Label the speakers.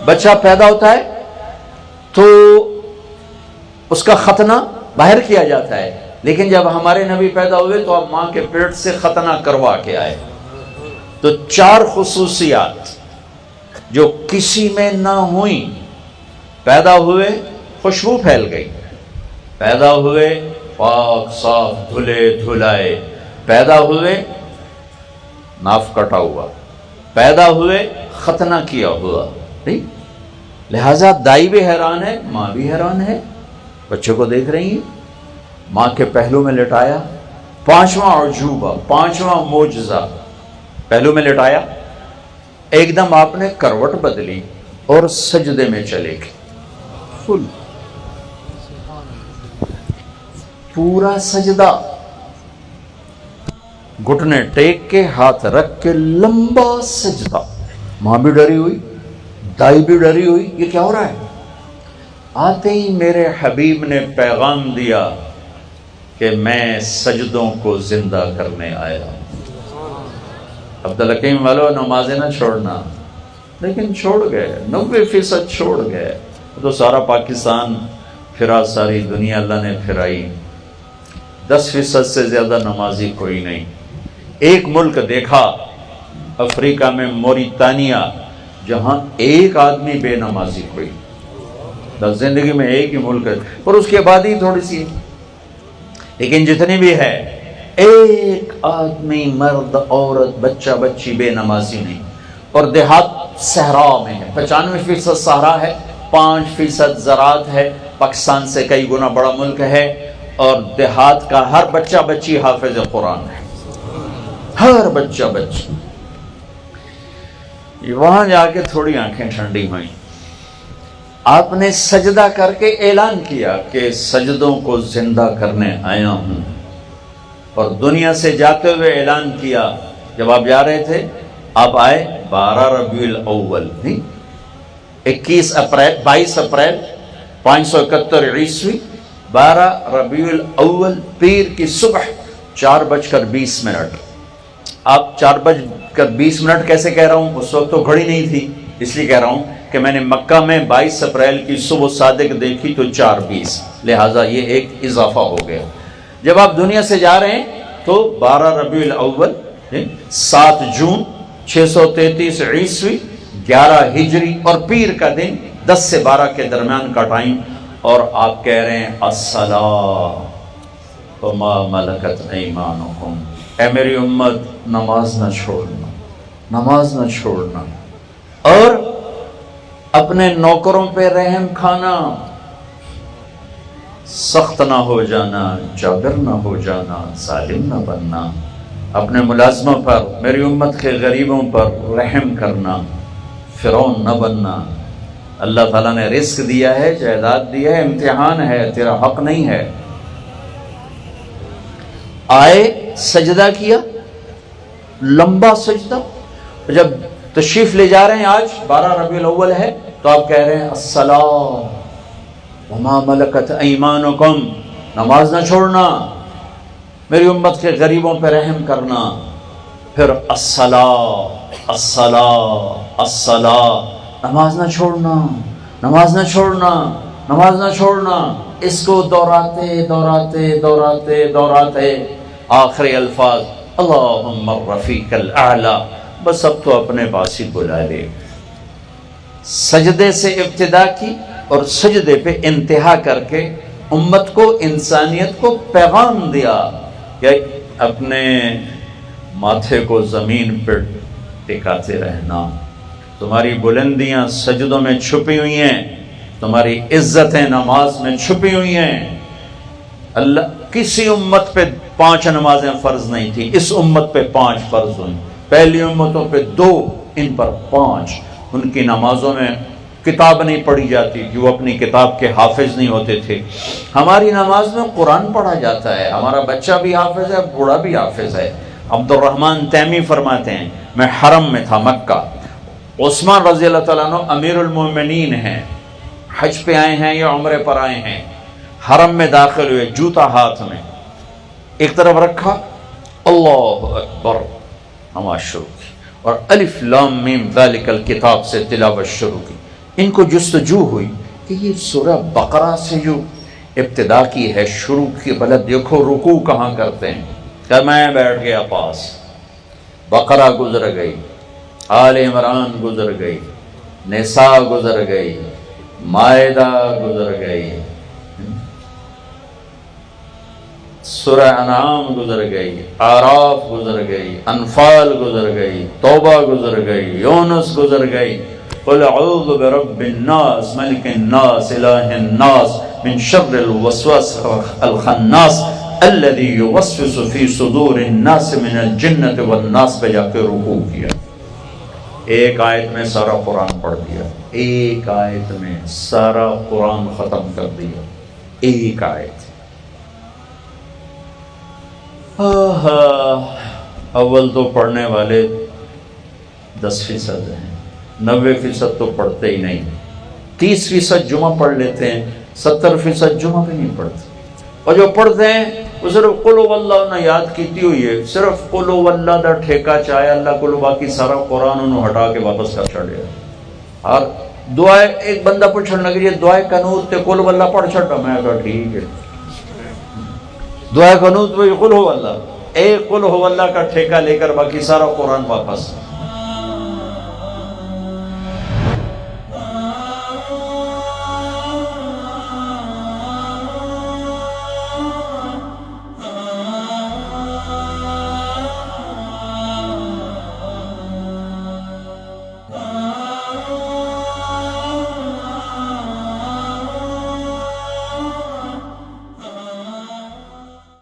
Speaker 1: بچہ پیدا ہوتا ہے تو اس کا ختنہ باہر کیا جاتا ہے، لیکن جب ہمارے نبی پیدا ہوئے تو اب ماں کے پیٹ سے ختنہ کروا کے آئے۔ تو 4 خصوصیات جو کسی میں نہ ہوئیں، پیدا ہوئے خوشبو پھیل گئی، پیدا ہوئے پاک صاف دھلے دھلائے، پیدا ہوئے ناف کٹا ہوا، پیدا ہوئے ختنہ کیا ہوا، لہذا دائی بھی حیران ہے، ماں بھی حیران ہے، بچے کو دیکھ رہی ہیں، ماں کے پہلو میں لٹایا، 5واں عجوبہ، 5واں معجزہ، پہلو میں لٹایا، ایک دم آپ نے کروٹ بدلی اور سجدے میں چلے گئے، فل پورا سجدہ، گھٹنے ٹیک کے ہاتھ رکھ کے لمبا سجدہ۔ ماں بھی ڈری ہوئی، دائی بھی ڈری ہوئی، یہ کیا ہو رہا ہے؟ آتے ہی میرے حبیب نے پیغام دیا کہ میں سجدوں کو زندہ کرنے آیا۔ عبدالحکیم والو نمازیں نہ چھوڑنا، لیکن چھوڑ گئے، 90% چھوڑ گئے۔ تو سارا پاکستان پھرا، ساری دنیا اللہ نے پھرائی، 10% سے زیادہ نمازی کوئی نہیں۔ ایک ملک دیکھا افریقہ میں، موریتانیہ، جہاں ایک آدمی بے نمازی کوئی، زندگی میں ایک ہی ملک ہے، اور اس کی آبادی تھوڑی سی، لیکن جتنی بھی ہے ایک آدمی، مرد عورت بچہ بچی بے نمازی نہیں۔ اور دیہات صحرا میں ہے، 95% صحرا ہے، 5% زراعت ہے، پاکستان سے کئی گنا بڑا ملک ہے، اور دیہات کا ہر بچہ بچی حافظ قرآن ہے، ہر بچہ بچی۔ وہاں جا کے تھوڑی آنکھیں ٹھنڈی ہوئیں، آپ نے سجدہ کر کے اعلان کیا کہ سجدوں کو زندہ کرنے آیا ہوں، اور دنیا سے جاتے ہوئے اعلان کیا، جب آپ جا رہے تھے آپ آئے 12 ربیع الاول، 22 اپریل 571 عیسوی، 12 ربیع الاول پیر کی صبح 4:20۔ آپ 4:20 کیسے کہہ رہا ہوں؟ اس وقت تو گھڑی نہیں تھی، اس لیے کہہ رہا ہوں کہ میں نے مکہ میں 22 اپریل کی صبح صادق دیکھی تو 4:20، لہٰذا یہ ایک اضافہ ہو گیا۔ جب آپ دنیا سے جا رہے ہیں تو 12 ربیع الاول 7 جون 633 عیسوی 11 ہجری، اور پیر کا دن 10 سے 12 کے درمیان کا ٹائم، اور آپ کہہ رہے ہیں الصلاۃ وما ملکت ایمانکم، اے میری امت نماز نہ چھوڑنا، نماز نہ چھوڑنا، اور اپنے نوکروں پہ رحم کھانا، سخت نہ ہو جانا، جابر نہ ہو جانا، ظالم نہ بننا، اپنے ملازموں پر، میری امت کے غریبوں پر رحم کرنا، فرعون نہ بننا۔ اللہ تعالیٰ نے رزق دیا ہے، جائیداد دیا ہے، امتحان ہے، تیرا حق نہیں ہے۔ آئے سجدہ کیا، لمبا سجدہ۔ جب تشریف لے جا رہے ہیں، آج 12 ربیع الاول ہے، تو آپ کہہ رہے ہیں الصلاۃ وما ملکت ایمانکم، نماز نہ چھوڑنا، میری امت کے غریبوں پہ رحم کرنا، پھر الصلاۃ الصلاۃ الصلاۃ، نماز نہ چھوڑنا، نماز نہ چھوڑنا، نماز نہ چھوڑنا۔ اس کو دہراتے دہراتے دہراتے دہراتے آخری الفاظ اللہم الرفیق الاعلی، بس اب تو اپنے پاس ہی بلا لے۔ سجدے سے ابتدا کی اور سجدے پہ انتہا کر کے امت کو، انسانیت کو پیغام دیا کہ اپنے ماتھے کو زمین پہ ٹکاتے رہنا، تمہاری بلندیاں سجدوں میں چھپی ہوئی ہیں، تمہاری عزتیں نماز میں چھپی ہوئی ہیں۔ اللہ کسی امت پہ 5 نمازیں فرض نہیں تھی، اس امت پہ 5 فرض ہوئیں، پہلی امتوں پہ 2، ان پر 5۔ ان کی نمازوں میں کتاب نہیں پڑھی جاتی تھی، وہ اپنی کتاب کے حافظ نہیں ہوتے تھے۔ ہماری نماز میں قرآن پڑھا جاتا ہے، ہمارا بچہ بھی حافظ ہے، بوڑھا بھی حافظ ہے۔ عبد الرحمن تیمی فرماتے ہیں میں حرم میں تھا مکہ، عثمان رضی اللہ تعالیٰ عنہ امیر المومنین ہیں، حج پہ آئے ہیں یا عمرے پر آئے ہیں، حرم میں داخل ہوئے، جوتا ہاتھ میں ایک طرف رکھا، اللہ اکبر، نماز شروع کی، اور الف لام میم ذالک الکتاب سے تلاوت شروع کی۔ ان کو جستجو ہوئی کہ یہ سورہ بقرہ سے جو ابتدا کی ہے، شروع کی، بھلا دیکھو رکوع کہاں کرتے ہیں، کہ میں بیٹھ گیا پاس، بقرہ گزر گئی، آل عمران گزر گئی، نساء گزر گئی، مائدہ گزر گئی، سورہ انعام گزر گئی، اعراف گزر گئی، انفال گزر گئی، توبہ گزر گئی، یونس گزر گئی، قل اعوذ برب الناس ملک الناس الہ الناس من شر الوسواس الخناس الذي يوسوس في صدور الناس من الجنة والناس پہ جا کے رکوع کیا. ایک آیت میں سارا قرآن پڑھ دیا، ایک آیت میں سارا قرآن ختم کر دیا، ایک آیت. اول تو پڑھنے والے 10% ہیں، 90% تو پڑھتے ہی نہیں، 30% جمعہ پڑھ لیتے ہیں، 70% جمعہ بھی نہیں پڑھتے. اور جو پڑھتے ہیں وہ صرف قل هو اللہ نے یاد کیتی ہوئی ہے، صرف قل هو اللہ دا ٹھیکہ چاہے اللہ کو، باقی سارا قرآن انہوں ہٹا کے واپس کر چھڑے. اور دعائیں ایک بندہ پوچھنے لگے یہ دعائیں قنوت تے قل هو اللہ پڑھ چھڑا، میں کہا ٹھیک ہے، دعائیں قنوت میں قل هو اللہ، ایک قل هو اللہ کا ٹھیکہ لے کر باقی سارا قرآن واپس.